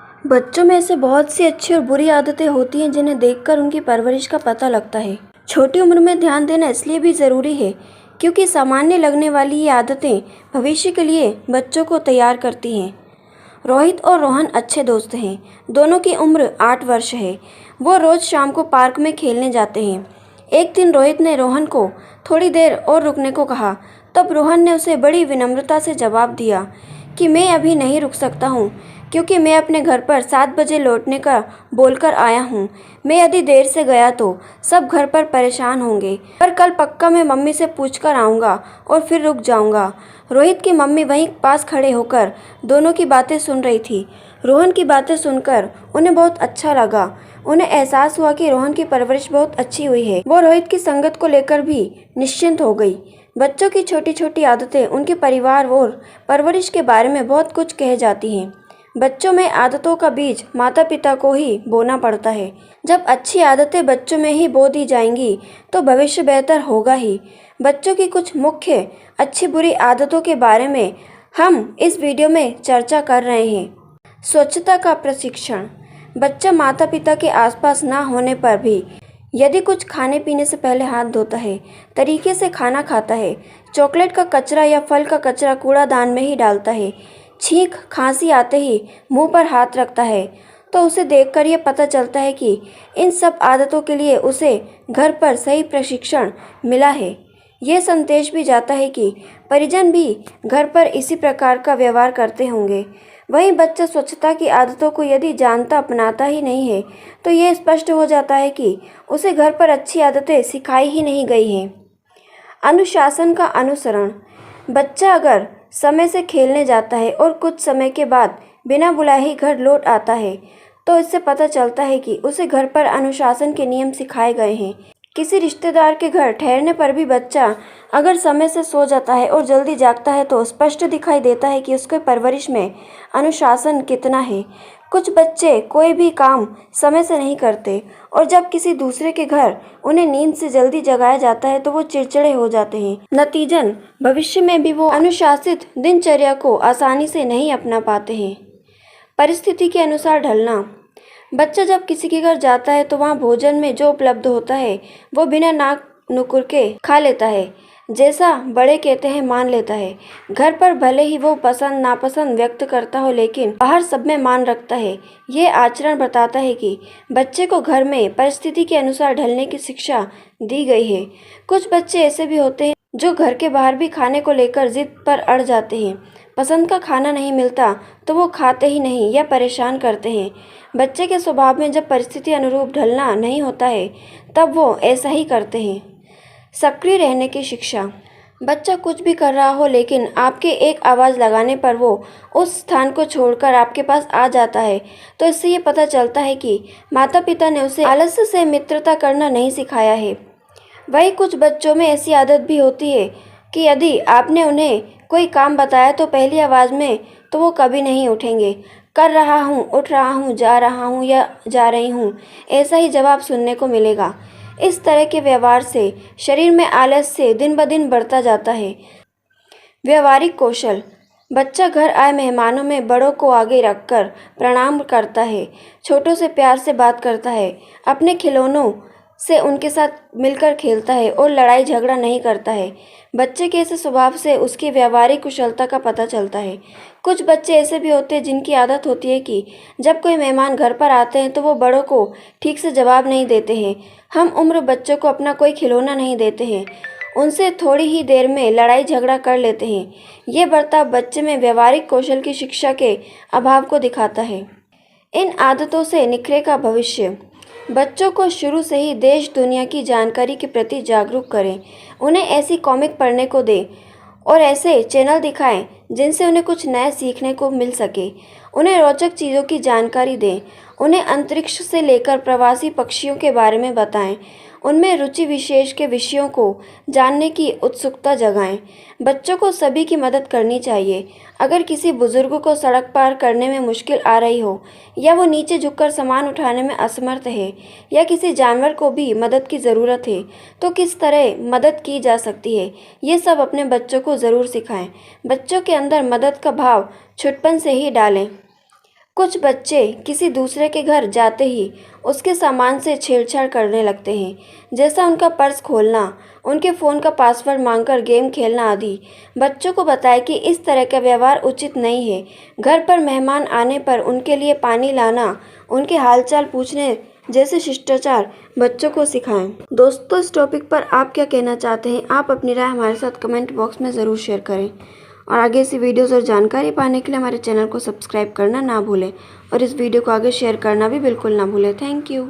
बच्चों में ऐसे बहुत सी अच्छी और बुरी आदतें होती हैं जिन्हें देखकर उनकी परवरिश का पता लगता है। छोटी उम्र में ध्यान देना इसलिए भी ज़रूरी है क्योंकि सामान्य लगने वाली ये आदतें भविष्य के लिए बच्चों को तैयार करती हैं। रोहित और रोहन अच्छे दोस्त हैं। दोनों की उम्र 8 वर्ष है। वो रोज़ शाम को पार्क में खेलने जाते हैं। एक दिन रोहित ने रोहन को थोड़ी देर और रुकने को कहा। तब रोहन ने उसे बड़ी विनम्रता से जवाब दिया कि मैं अभी नहीं रुक सकता हूँ क्योंकि मैं अपने घर पर 7 बजे लौटने का बोलकर आया हूँ। मैं यदि देर से गया तो सब घर पर परेशान होंगे, पर कल पक्का मैं मम्मी से पूछकर आऊँगा और फिर रुक जाऊँगा। रोहित की मम्मी वहीं पास खड़े होकर दोनों की बातें सुन रही थी। रोहन की बातें सुनकर उन्हें बहुत अच्छा लगा। उन्हें एहसास हुआ कि रोहन की परवरिश बहुत अच्छी हुई है। वो रोहित की संगत को लेकर भी निश्चिंत हो गई। बच्चों की छोटी छोटी आदतें उनके परिवार और परवरिश के बारे में बहुत कुछ कह जाती हैं। बच्चों में आदतों का बीज माता पिता को ही बोना पड़ता है। जब अच्छी आदतें बच्चों में ही बो दी जाएंगी तो भविष्य बेहतर होगा ही। बच्चों की कुछ मुख्य अच्छी बुरी आदतों के बारे में हम इस वीडियो में चर्चा कर रहे हैं। स्वच्छता का प्रशिक्षण। बच्चा माता पिता के आसपास ना होने पर भी यदि कुछ खाने पीने से पहले हाथ धोता है, तरीके से खाना खाता है, चॉकलेट का कचरा या फल का कचरा कूड़ादान में ही डालता है, छींक खांसी आते ही मुंह पर हाथ रखता है, तो उसे देखकर ये पता चलता है कि इन सब आदतों के लिए उसे घर पर सही प्रशिक्षण मिला है। ये संदेश भी जाता है कि परिजन भी घर पर इसी प्रकार का व्यवहार करते होंगे। वहीं बच्चा स्वच्छता की आदतों को यदि जानता अपनाता ही नहीं है तो ये स्पष्ट हो जाता है कि उसे घर पर अच्छी आदतें सिखाई ही नहीं गई हैं। अनुशासन का अनुसरण। बच्चा अगर समय से खेलने जाता है और कुछ समय के बाद बिना बुलाए ही घर लौट आता है तो इससे पता चलता है कि उसे घर पर अनुशासन के नियम सिखाए गए हैं। किसी रिश्तेदार के घर ठहरने पर भी बच्चा अगर समय से सो जाता है और जल्दी जागता है तो स्पष्ट दिखाई देता है कि उसके परवरिश में अनुशासन कितना है। कुछ बच्चे कोई भी काम समय से नहीं करते और जब किसी दूसरे के घर उन्हें नींद से जल्दी जगाया जाता है तो वो चिड़चिड़े हो जाते हैं। नतीजन भविष्य में भी वो अनुशासित दिनचर्या को आसानी से नहीं अपना पाते हैं। परिस्थिति के अनुसार ढलना। बच्चा जब किसी के घर जाता है तो वहाँ भोजन में जो उपलब्ध होता है वो बिना नाक नुकुर के खा लेता है। जैसा बड़े कहते हैं मान लेता है। घर पर भले ही वो पसंद नापसंद व्यक्त करता हो लेकिन बाहर सब में मान रखता है। ये आचरण बताता है कि बच्चे को घर में परिस्थिति के अनुसार ढलने की शिक्षा दी गई है। कुछ बच्चे ऐसे भी होते हैं जो घर के बाहर भी खाने को लेकर जिद पर अड़ जाते हैं। पसंद का खाना नहीं मिलता तो वो खाते ही नहीं या परेशान करते हैं। बच्चे के स्वभाव में जब परिस्थिति अनुरूप ढलना नहीं होता है तब वो ऐसा ही करते हैं। सक्रिय रहने की शिक्षा। बच्चा कुछ भी कर रहा हो लेकिन आपके एक आवाज़ लगाने पर वो उस स्थान को छोड़कर आपके पास आ जाता है तो इससे ये पता चलता है कि माता पिता ने उसे आलस्य से मित्रता करना नहीं सिखाया है। वही कुछ बच्चों में ऐसी आदत भी होती है कि यदि आपने उन्हें कोई काम बताया तो पहली आवाज़ में तो वो कभी नहीं उठेंगे। कर रहा हूँ, उठ रहा हूँ, जा रहा हूँ या जा रही हूँ, ऐसा ही जवाब सुनने को मिलेगा। इस तरह के व्यवहार से शरीर में आलस्य दिन ब दिन बढ़ता जाता है। व्यवहारिक कौशल। बच्चा घर आए मेहमानों में बड़ों को आगे रखकर प्रणाम करता है, छोटों से प्यार से बात करता है, अपने खिलौनों से उनके साथ मिलकर खेलता है और लड़ाई झगड़ा नहीं करता है। बच्चे के ऐसे स्वभाव से उसकी व्यावहारिक कुशलता का पता चलता है। कुछ बच्चे ऐसे भी होते हैं जिनकी आदत होती है कि जब कोई मेहमान घर पर आते हैं तो वो बड़ों को ठीक से जवाब नहीं देते हैं। हम उम्र बच्चों को अपना कोई खिलौना नहीं देते हैं, उनसे थोड़ी ही देर में लड़ाई झगड़ा कर लेते हैं। ये बर्ताव बच्चे में व्यावहारिक कौशल की शिक्षा के अभाव को दिखाता है। इन आदतों से निखरेगा भविष्य। बच्चों को शुरू से ही देश दुनिया की जानकारी के प्रति जागरूक करें। उन्हें ऐसी कॉमिक पढ़ने को दें और ऐसे चैनल दिखाएं जिनसे उन्हें कुछ नया सीखने को मिल सके। उन्हें रोचक चीज़ों की जानकारी दें। उन्हें अंतरिक्ष से लेकर प्रवासी पक्षियों के बारे में बताएं। उनमें रुचि विशेष के विषयों को जानने की उत्सुकता जगाएं। बच्चों को सभी की मदद करनी चाहिए। अगर किसी बुजुर्ग को सड़क पार करने में मुश्किल आ रही हो या वो नीचे झुककर सामान उठाने में असमर्थ है या किसी जानवर को भी मदद की ज़रूरत है तो किस तरह मदद की जा सकती है, ये सब अपने बच्चों को ज़रूर सिखाएं। बच्चों के अंदर मदद का भाव छुटपन से ही डालें। कुछ बच्चे किसी दूसरे के घर जाते ही उसके सामान से छेड़छाड़ करने लगते हैं, जैसा उनका पर्स खोलना, उनके फ़ोन का पासवर्ड मांगकर गेम खेलना आदि। बच्चों को बताएं कि इस तरह का व्यवहार उचित नहीं है। घर पर मेहमान आने पर उनके लिए पानी लाना, उनके हालचाल पूछने जैसे शिष्टाचार बच्चों को सिखाएं। दोस्तों, इस टॉपिक पर आप क्या कहना चाहते हैं? आप अपनी राय हमारे साथ कमेंट बॉक्स में ज़रूर शेयर करें और आगे ऐसी वीडियोस और जानकारी पाने के लिए हमारे चैनल को सब्सक्राइब करना ना भूलें और इस वीडियो को आगे शेयर करना भी बिल्कुल ना भूलें। Thank you.